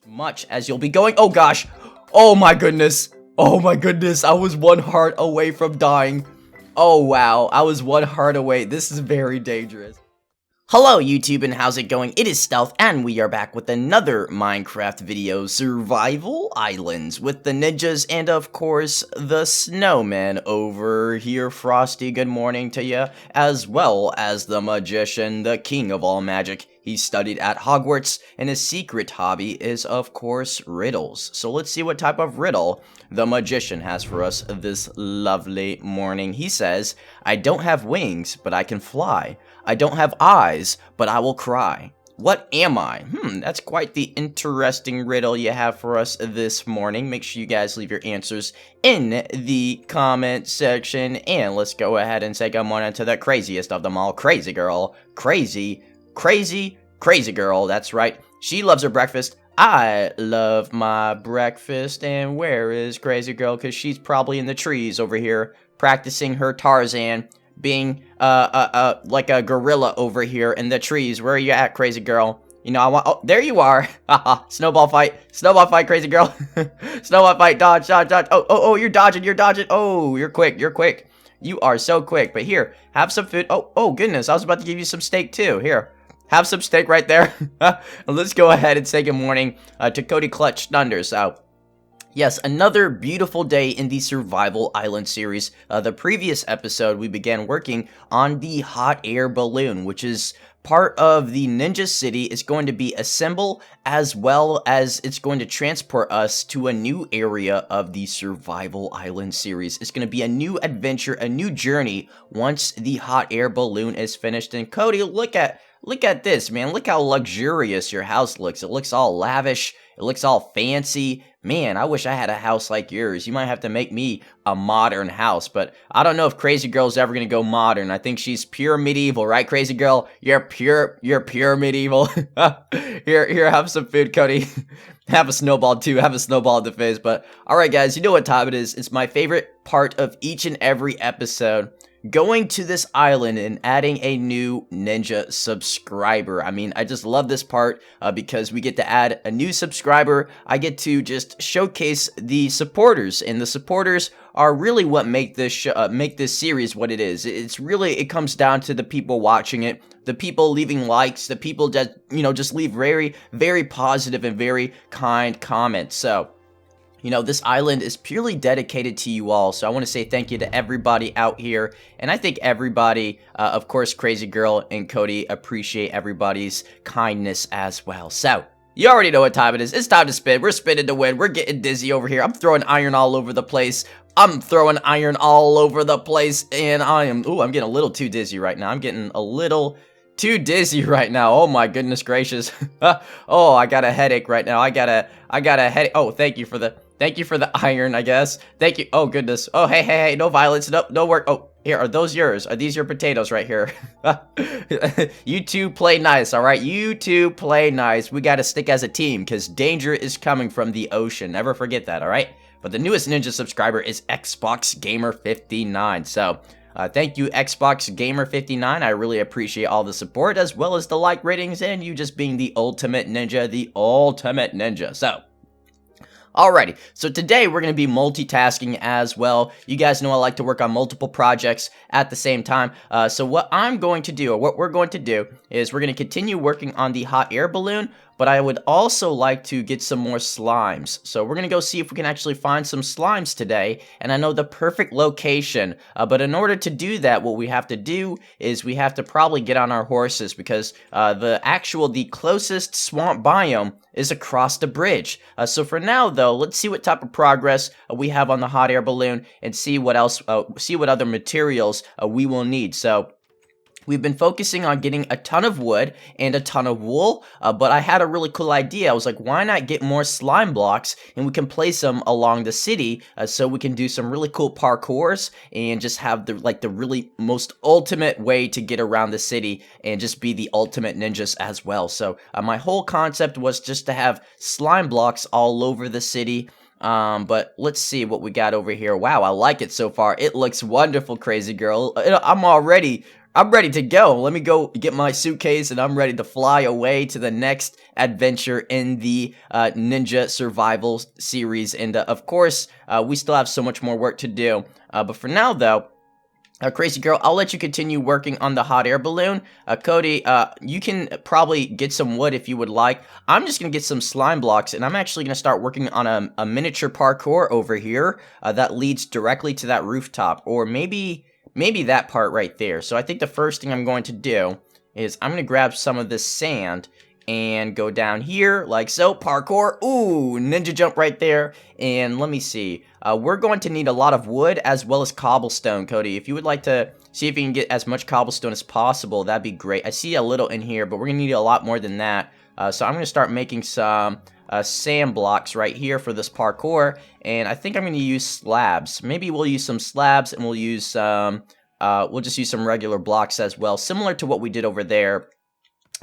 much as you'll be going. Oh gosh. Oh my goodness. Oh my goodness. I was one heart away from dying. Oh wow. I was one heart away. This is very dangerous. Hello YouTube, and how's it going? It is Stealth, and we are back with another Minecraft video, Survival Islands, with the ninjas and of course the snowman over here. Frosty, good morning to you, as well as the magician, the king of all magic. He studied at Hogwarts, and his secret hobby is of course riddles. So let's see what type of riddle the magician has for us this lovely morning. He says, I don't have wings, but I can fly. I don't have eyes, but I will cry. What am I? That's quite the interesting riddle you have for us this morning. Make sure you guys leave your answers in the comment section. And let's go ahead and say good morning to the craziest of them all, Crazy Girl. Crazy Girl. That's right. She loves her breakfast. I love my breakfast. And where is Crazy Girl? Because she's probably in the trees over here practicing her Tarzan, being like a gorilla over here in the trees. Where are you at, Crazy Girl? You know, oh, there you are. Haha. Snowball fight, Crazy Girl. Snowball fight, dodge. Oh, you're dodging. Oh, you're quick. You are so quick. But here, have some food. Oh goodness, I was about to give you some steak too. Here, have some steak right there. Let's go ahead and say good morning to Cody Clutch Thunder. So, yes, another beautiful day in the Survival Island series. The previous episode, we began working on the hot air balloon, which is part of the Ninja City. It's going to be assembled, as well as it's going to transport us to a new area of the Survival Island series. It's going to be a new adventure, a new journey once the hot air balloon is finished. And Cody, look at this, man. Look how luxurious your house looks. It looks all lavish. It looks all fancy. Man, I wish I had a house like yours. You might have to make me a modern house, but I don't know if Crazy Girl's ever gonna go modern. I think she's pure medieval, right, Crazy Girl? You're pure medieval. Here, have some food, Cody. Have a snowball too. Have a snowball in the face. But all right, guys, you know what time it is. It's my favorite part of each and every episode. Going to this island and adding a new ninja subscriber. I mean, I just love this part because we get to add a new subscriber. I get to just showcase the supporters, and the supporters are really what make this series what it is. It comes down to the people watching it, the people leaving likes, the people that just leave very, very positive and very kind comments. So, this island is purely dedicated to you all, so I want to say thank you to everybody out here, and I think everybody, of course, Crazy Girl and Cody, appreciate everybody's kindness as well. So, you already know what time it is. It's time to spin. We're spinning to win. We're getting dizzy over here. I'm throwing iron all over the place. And I'm getting a little too dizzy right now. Oh my goodness gracious. Oh, I got a headache right now. I got a headache. Oh, thank you for the iron, I guess. Thank you. Oh goodness. Oh, hey, no violence. No work. Oh, here, are those yours? Are these your potatoes right here? You two play nice, all right? You two play nice. We got to stick as a team because danger is coming from the ocean. Never forget that, all right? But the newest ninja subscriber is Xbox Gamer 59. So, thank you, Xbox Gamer 59. I really appreciate all the support, as well as the like ratings, and you just being the ultimate ninja. So, alrighty, so today we're going to be multitasking as well. You guys know I like to work on multiple projects at the same time. So what we're going to do is we're going to continue working on the hot air balloon, but I would also like to get some more slimes. So we're going to go see if we can actually find some slimes today, and I know the perfect location. But in order to do that, what we have to do is we have to probably get on our horses, because the closest swamp biome is across the bridge. So for now, though, let's see what type of progress we have on the hot air balloon, and see what other materials we will need. So we've been focusing on getting a ton of wood and a ton of wool, but I had a really cool idea. I was like, why not get more slime blocks, and we can place them along the city, so we can do some really cool parkours and just have the really most ultimate way to get around the city and just be the ultimate ninjas as well. So my whole concept was just to have slime blocks all over the city. But let's see what we got over here. Wow, I like it so far. It looks wonderful, Crazy Girl. I'm already I'm ready to go. Let me go get my suitcase, and I'm ready to fly away to the next adventure in the Ninja Survival series. And of course, we still have so much more work to do. But for now, though, Crazy Girl, I'll let you continue working on the hot air balloon. Cody, you can probably get some wood if you would like. I'm just going to get some slime blocks, and I'm actually going to start working on a miniature parkour over here that leads directly to that rooftop, or maybe that part right there. So I think the first thing I'm going to do is I'm going to grab some of this sand and go down here like so. Parkour. Ooh, ninja jump right there. And let me see. We're going to need a lot of wood as well as cobblestone, Cody. If you would like to see if you can get as much cobblestone as possible, that'd be great. I see a little in here, but we're going to need a lot more than that. So I'm going to start making some sand blocks right here for this parkour. And I think I'm going to use slabs. Maybe we'll use some slabs, and we'll use some, we'll just use some regular blocks as well, similar to what we did over there.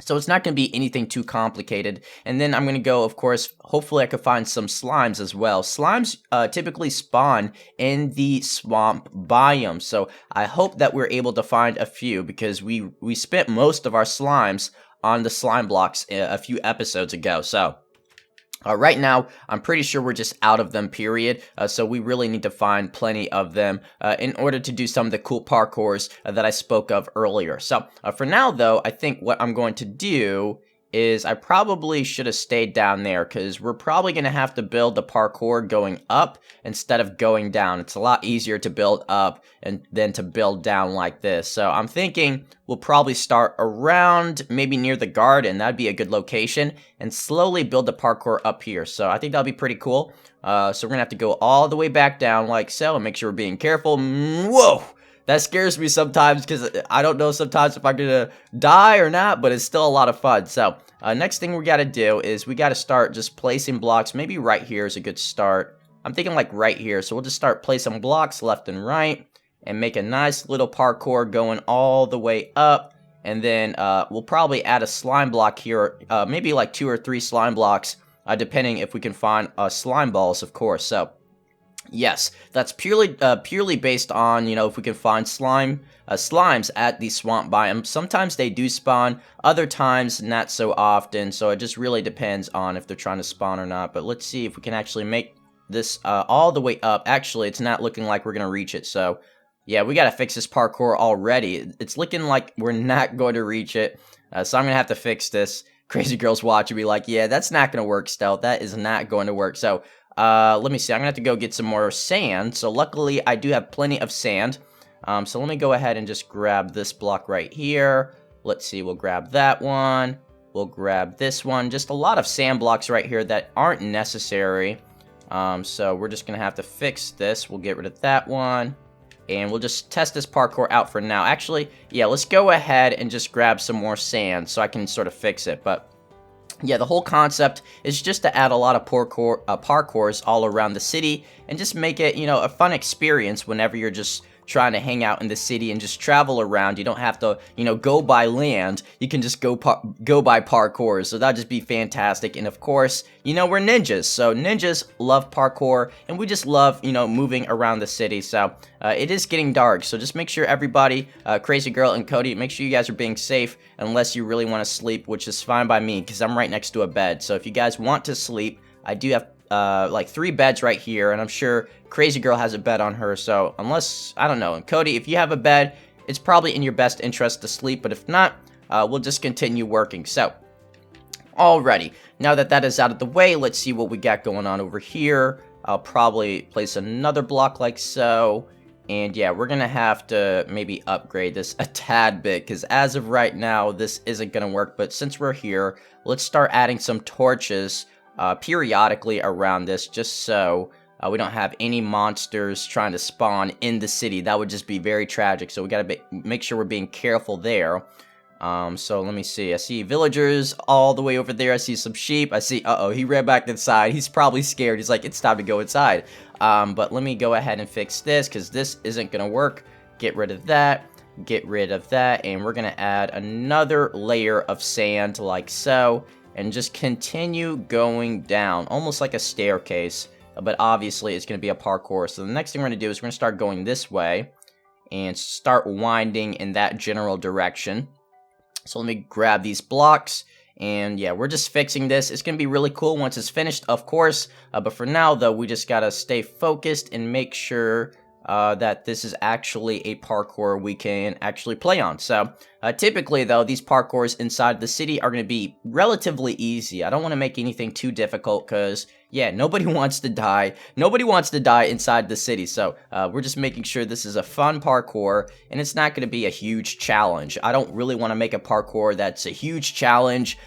So it's not going to be anything too complicated. And then I'm going to go, of course, hopefully I could find some slimes as well. Slimes typically spawn in the swamp biome. So I hope that we're able to find a few, because we spent most of our slimes on the slime blocks a few episodes ago. So right now, I'm pretty sure we're just out of them, period. So we really need to find plenty of them in order to do some of the cool parkours that I spoke of earlier. So for now, though, I think what I'm going to do is I probably should have stayed down there, because we're probably going to have to build the parkour going up instead of going down. It's a lot easier to build up than to build down like this. So I'm thinking we'll probably start around maybe near the garden. That'd be a good location, and slowly build the parkour up here. So I think that'll be pretty cool. So we're going to have to go all the way back down like so, and make sure we're being careful. Whoa! That scares me sometimes, because I don't know sometimes if I'm going to die or not, but it's still a lot of fun. So, next thing we got to do is we got to start just placing blocks. Maybe right here is a good start. I'm thinking like right here. So we'll just start placing blocks left and right, and make a nice little parkour going all the way up. And then we'll probably add a slime block here, maybe like 2 or 3 slime blocks, depending if we can find slime balls, of course. So yes, that's purely based on, you know, if we can find slimes at the swamp biome. Sometimes they do spawn, other times not so often, so it just really depends on if they're trying to spawn or not. But let's see if we can actually make this all the way up. Actually, it's not looking like we're gonna reach it, so yeah, we gotta fix this parkour already. It's looking like we're not going to reach it, so I'm gonna have to fix this. Crazy Girl's watching me like, yeah, that's not gonna work, Stealth. That is not going to work. So let me see. I'm gonna have to go get some more sand. So luckily, I do have plenty of sand. So let me go ahead and just grab this block right here. Let's see. We'll grab that one. We'll grab this one. Just a lot of sand blocks right here that aren't necessary. So we're just gonna have to fix this. We'll get rid of that one, and we'll just test this parkour out for now. Actually, yeah, let's go ahead and just grab some more sand so I can sort of fix it. But yeah, the whole concept is just to add a lot of parkours all around the city, and just make it, you know, a fun experience whenever you're just trying to hang out in the city and just travel around. You don't have to, you know, go by land. You can just go by parkour. So that'd just be fantastic. And of course, you know, we're ninjas, so ninjas love parkour, and we just love, you know, moving around the city. So it is getting dark, so just make sure everybody, Crazy Girl and Cody, make sure you guys are being safe, unless you really want to sleep, which is fine by me, because I'm right next to a bed. So if you guys want to sleep, I do have like 3 beds right here, and I'm sure Crazy Girl has a bed on her. So unless, I don't know, Cody, if you have a bed, it's probably in your best interest to sleep. But if not, we'll just continue working. So alrighty, now that that is out of the way, let's see what we got going on over here. I'll probably place another block like so. And yeah, we're gonna have to maybe upgrade this a tad bit, because as of right now, this isn't gonna work. But since we're here, let's start adding some torches periodically around this, just so we don't have any monsters trying to spawn in the city. That would just be very tragic, so we gotta make sure we're being careful there. So let me see. I see villagers all the way over there. I see some sheep. I see, uh-oh, he ran back inside. He's probably scared. He's like, it's time to go inside. But let me go ahead and fix this, because this isn't gonna work. Get rid of that. Get rid of that. And we're gonna add another layer of sand like so, and just continue going down, almost like a staircase. But obviously, it's gonna be a parkour. So the next thing we're gonna do is we're gonna start going this way. and start winding in that general direction. So let me grab these blocks. And yeah, we're just fixing this. It's going to be really cool once it's finished, of course. But for now, though, we just got to stay focused and make sure that this is actually a parkour we can actually play on. So typically, though, these parkours inside the city are going to be relatively easy. I don't want to make anything too difficult because, yeah, nobody wants to die. Nobody wants to die inside the city. So we're just making sure this is a fun parkour, and it's not going to be a huge challenge. I don't really want to make a parkour that's a huge challenge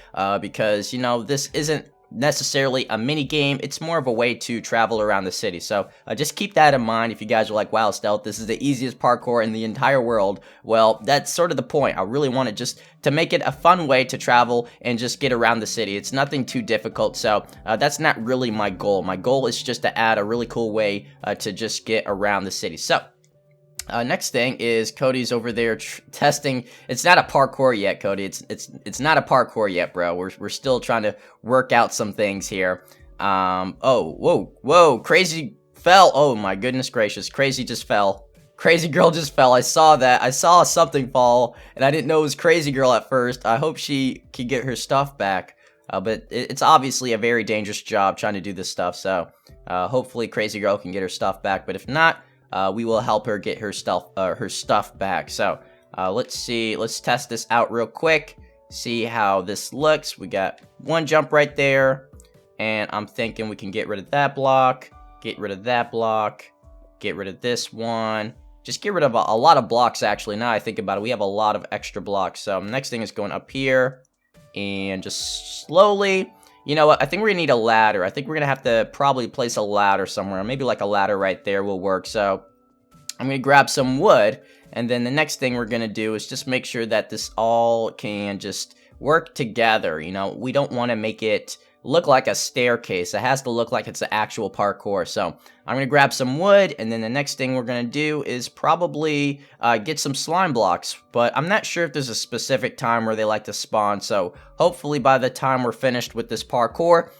because, you know, this isn't necessarily a mini game. It's more of a way to travel around the city. So just keep that in mind. If you guys are like, wow, Stealth, this is the easiest parkour in the entire world, well, that's sort of the point. I really want it just to make it a fun way to travel and just get around the city. It's nothing too difficult. So that's not really my goal. My goal is just to add a really cool way to just get around the city. So next thing is Cody's over there testing. It's not a parkour yet, Cody. It's not a parkour yet, bro. We're still trying to work out some things here. Oh, whoa, Crazy fell. Oh my goodness gracious, Crazy just fell. Crazy girl just fell. I saw that. I saw something fall, and I didn't know it was Crazy girl at first. I hope she can get her stuff back. But it's obviously a very dangerous job trying to do this stuff. So hopefully Crazy girl can get her stuff back. But if not, we will help her get her stuff back. So let's see. Let's test this out real quick. See how this looks. We got one jump right there, and I'm thinking we can get rid of that block, get rid of that block, get rid of this one. Just get rid of a lot of blocks, actually. Now I think about it, we have a lot of extra blocks. So next thing is going up here, and just slowly. You know what? I think we're gonna need a ladder. I think we're gonna have to probably place a ladder somewhere. Maybe like a ladder right there will work. So I'm gonna grab some wood, and then the next thing we're gonna do is just make sure that this all can just work together. You know, we don't want to make it look like a staircase. It has to look like it's an actual parkour. So I'm gonna grab some wood, and then the next thing we're gonna do is probably get some slime blocks. But I'm not sure if there's a specific time where they like to spawn. So hopefully by the time we're finished with this parkour,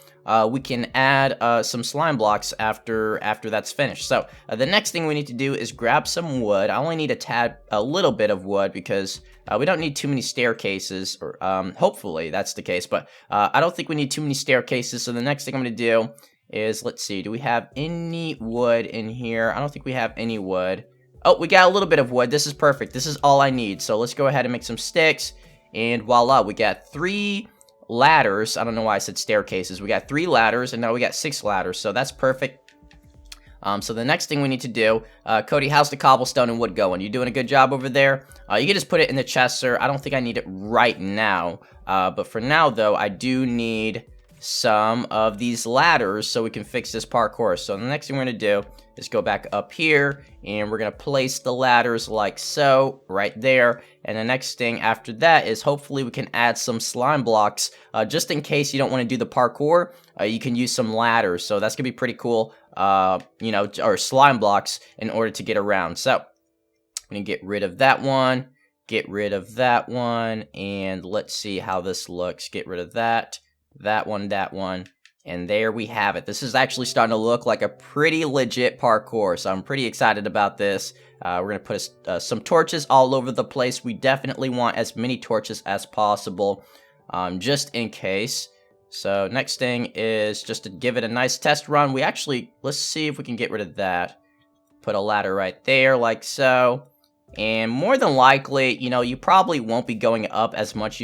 we can add some slime blocks after that's finished. So the next thing we need to do is grab some wood. I only need a little bit of wood because we don't need too many staircases, or hopefully that's the case, but I don't think we need too many staircases. So the next thing I'm going to do is, let's see, do we have any wood in here? I don't think we have any wood. Oh, we got a little bit of wood. This is perfect. This is all I need. So let's go ahead and make some sticks, and voila, we got 3 ladders. I don't know why I said staircases. We got 3 ladders, and now we got 6 ladders, so that's perfect. So the next thing we need to do, Cody, how's the cobblestone and wood going? You doing a good job over there? You can just put it in the chest, sir. I don't think I need it right now, but for now, though, I do need some of these ladders so we can fix this parkour. So the next thing we're going to do is go back up here, and we're going to place the ladders like so, right there. And the next thing after that is hopefully we can add some slime blocks, just in case you don't want to do the parkour. You can use some ladders, so that's going to be pretty cool, you know, or slime blocks in order to get around. So I'm going to get rid of that one, get rid of that one, and let's see how this looks. Get rid of that one, and there we have it. This is actually starting to look like a pretty legit parkour, so I'm pretty excited about this. We're going to put some torches all over the place. We definitely want as many torches as possible, just in case. So next thing is just to give it a nice test run. Let's see if we can get rid of that. Put a ladder right there, like so. And more than likely, you know, you probably won't be going up as much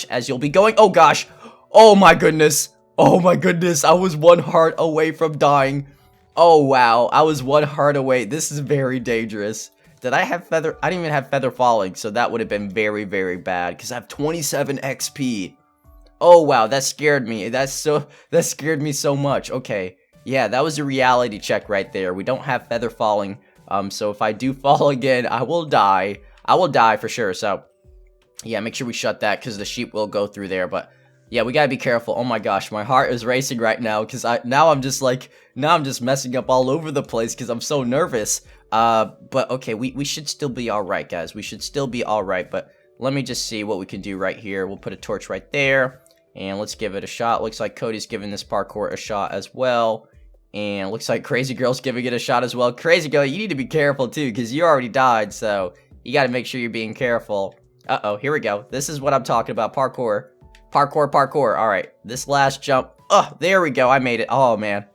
as you'll be going. Oh gosh! Oh my goodness! Oh my goodness! I was 1 heart away from dying. Oh wow! I was 1 heart away. This is very dangerous. Did I have feather? I didn't even have feather falling, so that would have been very, very bad because I have 27 XP. Oh wow, that scared me. That scared me so much. Okay, yeah, that was a reality check right there. We don't have feather falling. So if I do fall again, I will die. I will die for sure. So yeah, make sure we shut that because the sheep will go through there. But yeah, we gotta be careful. Oh my gosh, my heart is racing right now because now I'm just messing up all over the place because I'm so nervous. But okay, we should still be all right, guys. We should still be all right. But let me just see what we can do right here. We'll put a torch right there, and let's give it a shot. Looks like Cody's giving this parkour a shot as well. And looks like Crazy Girl's giving it a shot as well. Crazy Girl, you need to be careful too, because you already died, so you gotta make sure you're being careful. Uh-oh, here we go. This is what I'm talking about, parkour. Parkour, parkour. Alright, this last jump. Oh, there we go, I made it. Oh, man.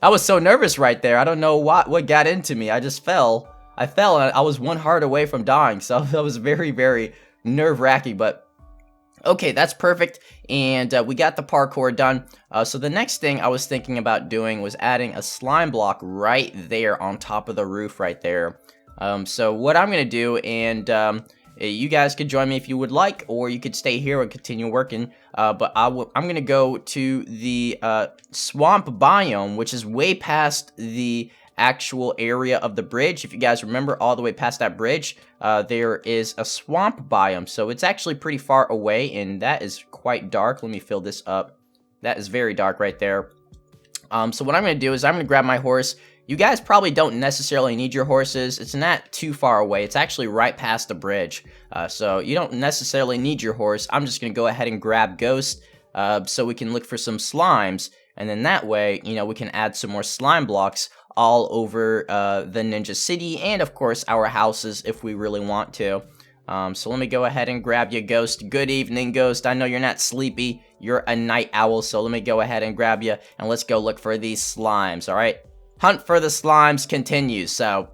I was so nervous right there. I don't know what got into me. I just fell. I fell, and I was one heart away from dying, so that was very, very nerve-wracking, but okay, that's perfect, and we got the parkour done. So the next thing I was thinking about doing was adding a slime block right there on top of the roof right there. So what I'm going to do, and you guys could join me if you would like, or you could stay here and continue working, but I'm going to go to the swamp biome, which is way past the actual area of the bridge. If you guys remember, all the way past that bridge, there is a swamp biome, so it's actually pretty far away, and that is quite dark. Let me fill this up. That is very dark right there. So what I'm going to do is I'm going to grab my horse. You guys probably don't necessarily need your horses. It's not too far away. It's actually right past the bridge, so you don't necessarily need your horse. I'm just going to go ahead and grab Ghost, so we can look for some slimes, and then that way, you know, we can add some more slime blocks all over the Ninja City, and of course our houses if we really want to. So let me go ahead and grab you, Ghost. Good evening, Ghost. I know you're not sleepy. You're a night owl, so let me go ahead and grab you, and let's go look for these slimes, alright? Hunt for the slimes continues. So,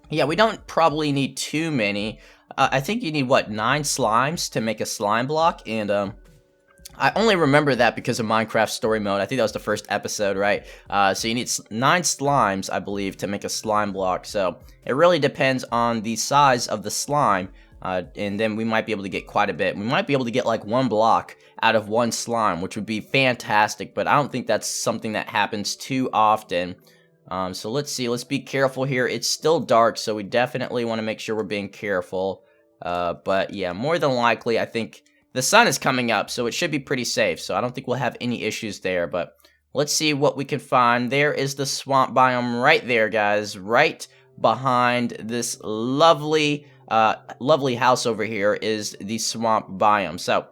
yeah, we don't probably need too many. I think you need, what, 9 slimes to make a slime block, and I only remember that because of Minecraft Story Mode. I think that was the first episode, right? So you need 9 slimes, I believe, to make a slime block. So it really depends on the size of the slime, and then we might be able to get quite a bit. We might be able to get like 1 block out of 1 slime, which would be fantastic, but I don't think that's something that happens too often. So let's see. Let's be careful here. It's still dark, so we definitely want to make sure we're being careful. But yeah, more than likely, I think the sun is coming up, so it should be pretty safe, so I don't think we'll have any issues there, but let's see what we can find. There is the swamp biome right there, guys, right behind this lovely, lovely house over here is the swamp biome. So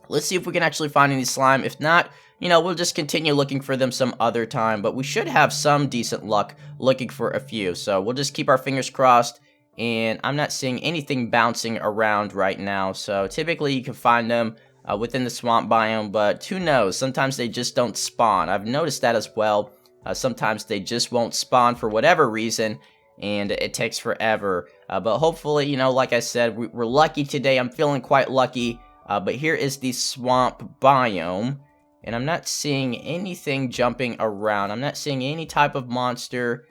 let's see if we can actually find any slime. If not, you know, we'll just continue looking for them some other time, but we should have some decent luck looking for a few, so we'll just keep our fingers crossed. And I'm not seeing anything bouncing around right now, so typically you can find them within the swamp biome, but who knows, sometimes they just don't spawn. I've noticed that as well. Sometimes they just won't spawn for whatever reason, and it takes forever. But hopefully, you know, like I said, we're lucky today. I'm feeling quite lucky, but here is the swamp biome, and I'm not seeing anything jumping around. I'm not seeing any type of monster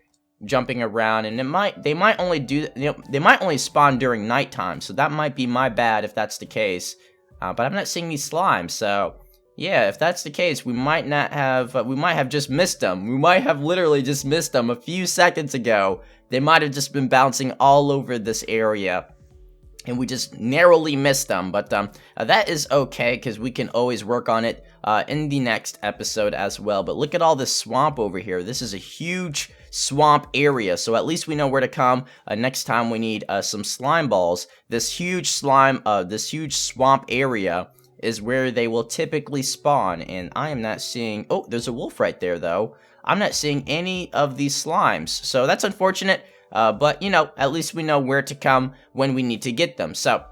jumping around, and they might only do, you know, they might only spawn during nighttime, so that might be my bad if that's the case. But I'm not seeing these slimes, so yeah, if that's the case, we might have just missed them. We might have literally just missed them a few seconds ago. They might have just been bouncing all over this area, and we just narrowly missed them. But that is okay, because we can always work on it in the next episode as well. But look at all this swamp over here. This is a huge swamp area, so at least we know where to come next time we need some slime balls. This huge swamp area is where they will typically spawn, and I am not seeing, oh, there's a wolf right there though. I'm not seeing any of these slimes, so that's unfortunate, but you know, at least we know where to come when we need to get them. So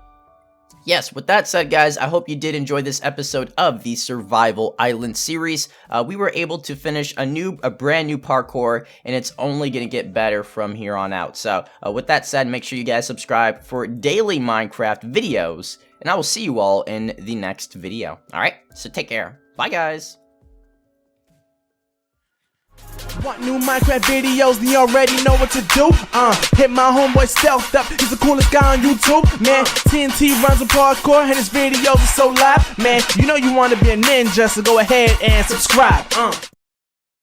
yes, with that said, guys, I hope you did enjoy this episode of the Survival Island series. We were able to finish a brand new parkour, and it's only going to get better from here on out. So, with that said, make sure you guys subscribe for daily Minecraft videos, and I will see you all in the next video. Alright, so take care. Bye, guys. Want new Minecraft videos, then you already know what to do. Hit my homeboy Stealth up, he's the coolest guy on YouTube. Man, TNT runs a parkour, and his videos are so live. Man, you know you want to be a ninja, so go ahead and subscribe.